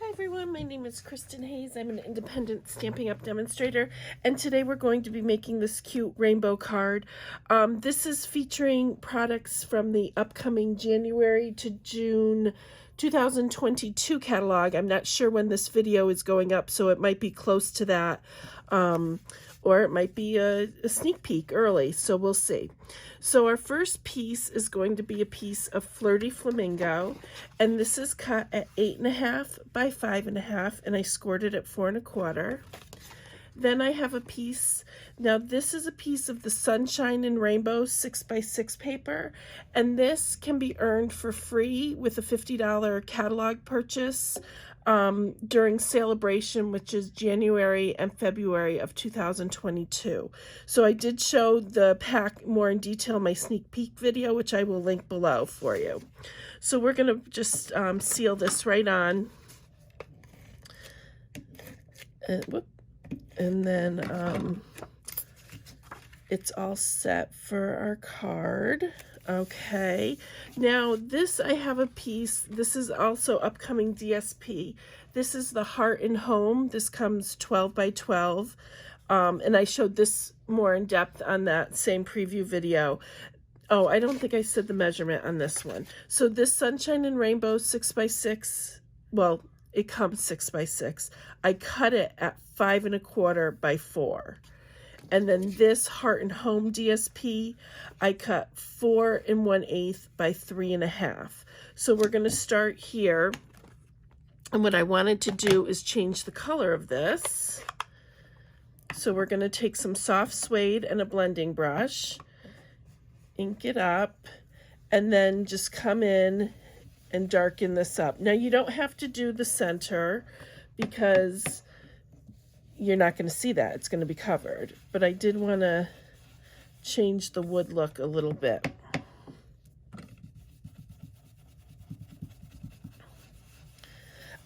Hi everyone, my name is Kristin Hayes. I'm an independent Stampin' Up! Demonstrator, and today we're going to be making this cute rainbow card. This is featuring products from the upcoming January to June 2022 catalog. I'm not sure when this video is going up, so it might be close to that, or it might be a sneak peek early, so we'll see. So our first piece is going to be a piece of Flirty Flamingo, and this is cut at 8.5 by 5.5, and I scored it at 4 1/4. Then I have a piece, now this is a piece of the Sunshine and Rainbow 6 by 6 paper, and this can be earned for free with a $50 catalog purchase during Celebration, which is January and February of 2022. So I did show the pack more in detail in my sneak peek video, which I will link below for you. So we're going to just seal this right on. And then it's all set for our card. Okay, now this, I have a piece, this is also upcoming DSP. This is the Heart and Home. This comes 12 by 12. And I showed this more in depth on that same preview video. Oh, I don't think I said the measurement on this one. So this Sunshine and Rainbow 6 by 6, well, it comes 6 by 6. I cut it at 5 1/4 by 4. And then this Heart and Home DSP, I cut 4 1/8 by 3 1/2. So we're going to start here. And what I wanted to do is change the color of this. So we're going to take some soft suede and a blending brush, ink it up, and then just come in and darken this up. Now you don't have to do the center because you're not going to see that. It's going to be covered. But I did want to change the wood look a little bit.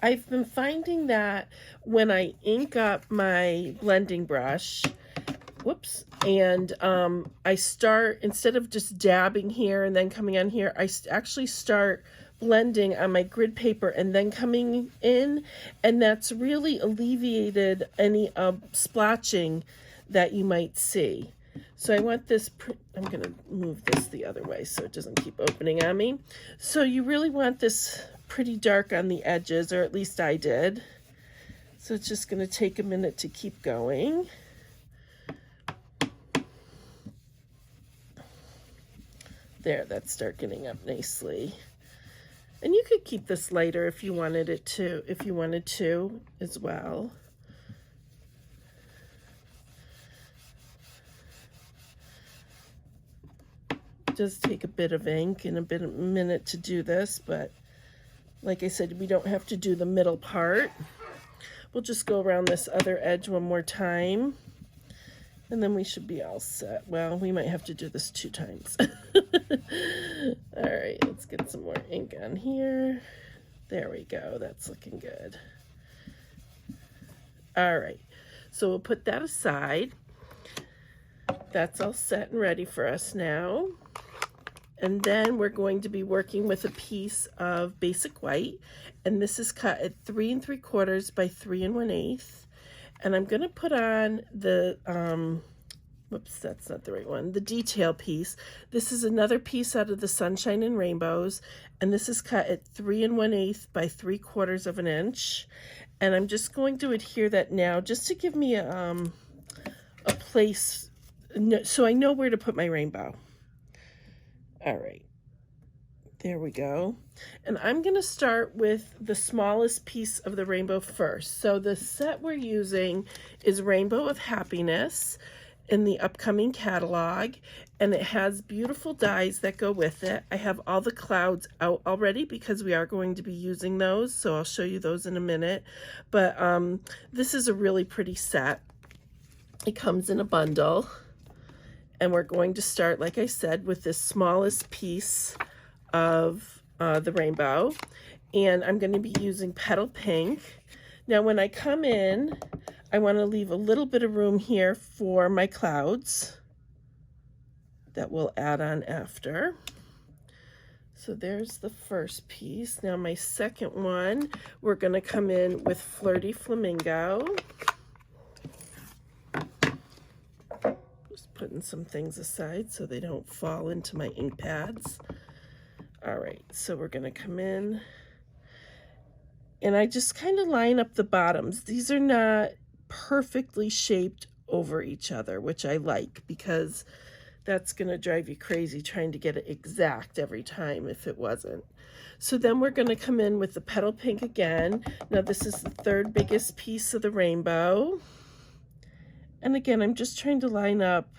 I've been finding that when I ink up my blending brush, whoops, and I start, instead of just dabbing here and then coming on here, I actually start blending on my grid paper and then coming in, and that's really alleviated any splotching that you might see. So I want this, I'm going to move this the other way so it doesn't keep opening on me. So you really want this pretty dark on the edges, or at least I did. So it's just going to take a minute to keep going. There, that's darkening up nicely. And you could keep this lighter if you wanted it to, if you wanted to as well. It does take a bit of ink and a minute to do this, but like I said, we don't have to do the middle part. We'll just go around this other edge one more time, and then we should be all set. Well, we might have to do this 2 times. All right, let's get some more ink on here. There we go. That's looking good. All right, so we'll put that aside. That's all set and ready for us now. And then we're going to be working with a piece of basic white, and this is cut at 3 3/4 by 3 1/8. And I'm going to put on the, whoops, that's not the right one, the detail piece. This is another piece out of the Sunshine and Rainbows, and this is cut at 3 1/8 by 3/4 inch. And I'm just going to adhere that now just to give me a place, so I know where to put my rainbow. All right, there we go. And I'm going to start with the smallest piece of the rainbow first. So the set we're using is Rainbow of Happiness in the upcoming catalog, and it has beautiful dies that go with it. I have all the clouds out already because we are going to be using those, so I'll show you those in a minute. But this is a really pretty set. It comes in a bundle. And we're going to start, like I said, with this smallest piece of the rainbow. And I'm going to be using Petal Pink. Now, when I come in, I want to leave a little bit of room here for my clouds that we'll add on after. So there's the first piece. Now my second one, we're going to come in with Flirty Flamingo. Just putting some things aside so they don't fall into my ink pads. All right, so we're going to come in. And I just kind of line up the bottoms. These are not perfectly shaped over each other, which I like because that's going to drive you crazy trying to get it exact every time if it wasn't. So then we're going to come in with the petal pink again. Now this is the third biggest piece of the rainbow. And again, I'm just trying to line up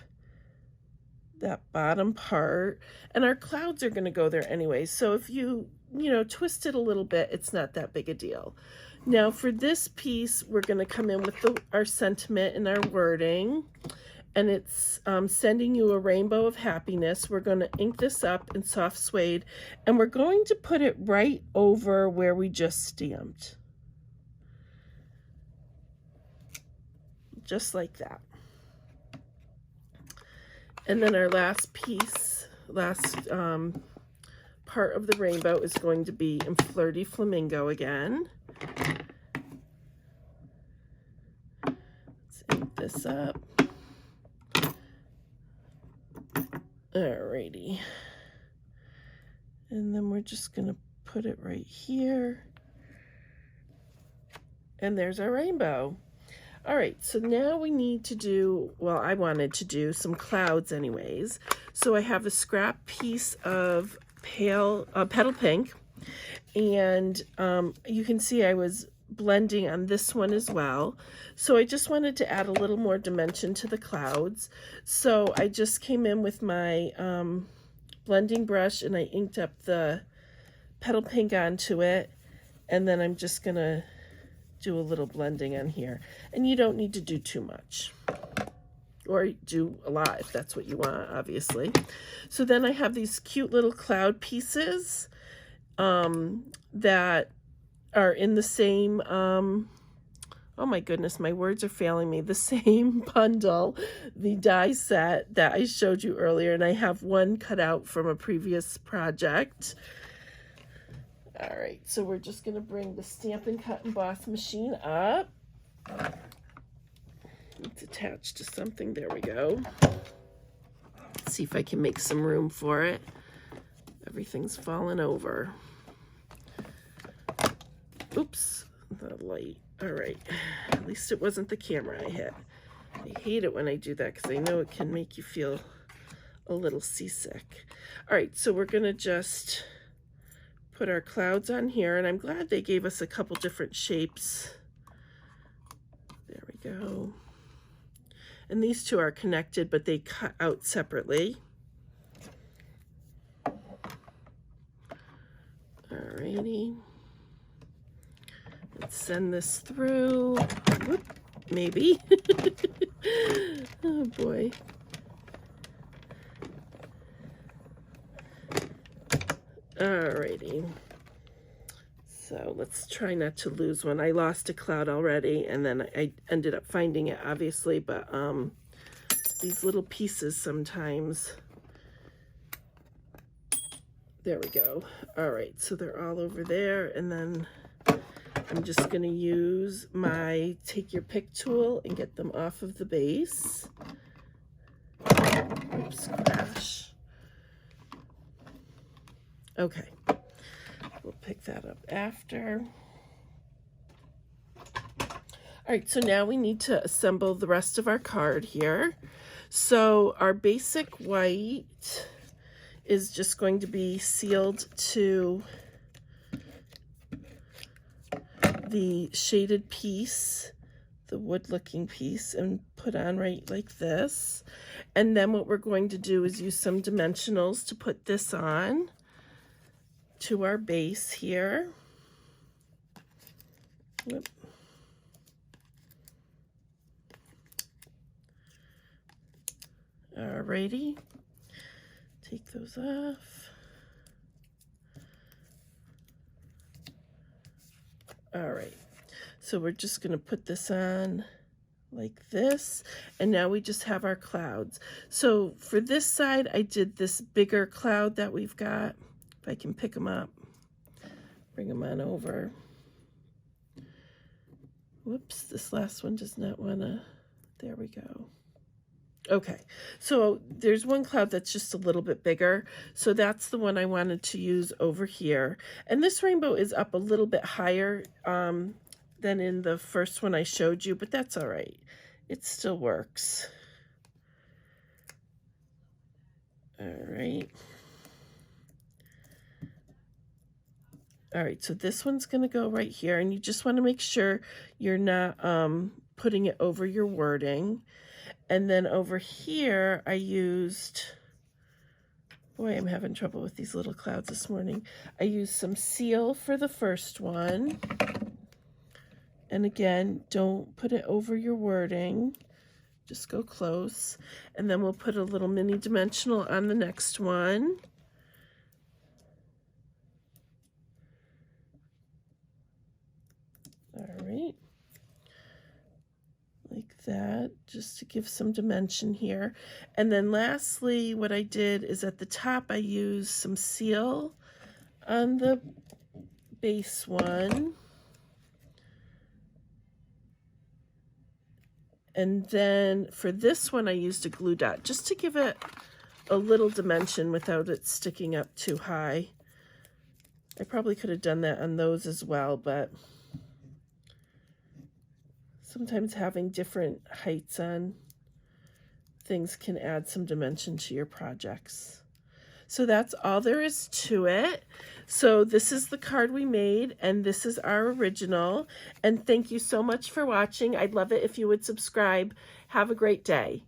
that bottom part. And our clouds are going to go there anyway. So if you twist it a little bit, it's not that big a deal. Now for this piece, we're going to come in with our sentiment and our wording. And it's sending you a rainbow of happiness. We're going to ink this up in soft suede, and we're going to put it right over where we just stamped. Just like that. And then our last piece, part of the rainbow is going to be in Flirty Flamingo again. Let's ink this up. Alrighty, and then we're just gonna put it right here, and there's our rainbow. All right, so now we need to do, well, I wanted to do some clouds anyways. So I have a scrap piece of petal pink, and you can see I was blending on this one as well. So I just wanted to add a little more dimension to the clouds. So I just came in with my blending brush and I inked up the petal pink onto it. And then I'm just gonna do a little blending on here. And you don't need to do too much. Or do a lot if that's what you want, obviously. So then I have these cute little cloud pieces that are in the same, oh my goodness, my words are failing me, the same bundle, the die set that I showed you earlier, and I have one cut out from a previous project. All right, so we're just going to bring the Stampin' Cut and Emboss machine up. It's attached to something, there we go. Let's see if I can make some room for it. Everything's fallen over. Oops, the light. All right, at least it wasn't the camera I hit. I hate it when I do that because I know it can make you feel a little seasick. All right, so we're gonna just put our clouds on here, and I'm glad they gave us a couple different shapes. There we go. And these two are connected, but they cut out separately. Alrighty. Let's send this through. Whoop, maybe. Oh boy. Alrighty. So let's try not to lose one. I lost a cloud already, and then I ended up finding it, obviously, but these little pieces sometimes. There we go. All right, so they're all over there, and then I'm just going to use my Take Your Pick tool and get them off of the base. Oops, crash. Okay, we'll pick that up after. All right, so now we need to assemble the rest of our card here. So our basic white is just going to be sealed to the shaded piece, the wood looking piece, and put on right like this. And then what we're going to do is use some dimensionals to put this on to our base here. Whoop. Alrighty, take those off. All right, so we're just going to put this on like this, and now we just have our clouds. So for this side, I did this bigger cloud that we've got If I can pick them up, bring them on over. Whoops, this last one does not want to, there we go. Okay, so there's one cloud that's just a little bit bigger, so that's the one I wanted to use over here. And this rainbow is up a little bit higher than in the first one I showed you, but that's all right. It still works. All right. All right, so this one's going to go right here, and you just want to make sure you're not putting it over your wording. And then over here, I used, boy, I'm having trouble with these little clouds this morning. I used some seal for the first one. And again, don't put it over your wording. Just go close. And then we'll put a little mini dimensional on the next one. All right. Like that, just to give some dimension here. And then lastly, what I did is at the top, I used some seal on the base one. And then for this one, I used a glue dot just to give it a little dimension without it sticking up too high. I probably could have done that on those as well, but sometimes having different heights on things can add some dimension to your projects. So that's all there is to it. So this is the card we made, and this is our original. And thank you so much for watching. I'd love it if you would subscribe. Have a great day.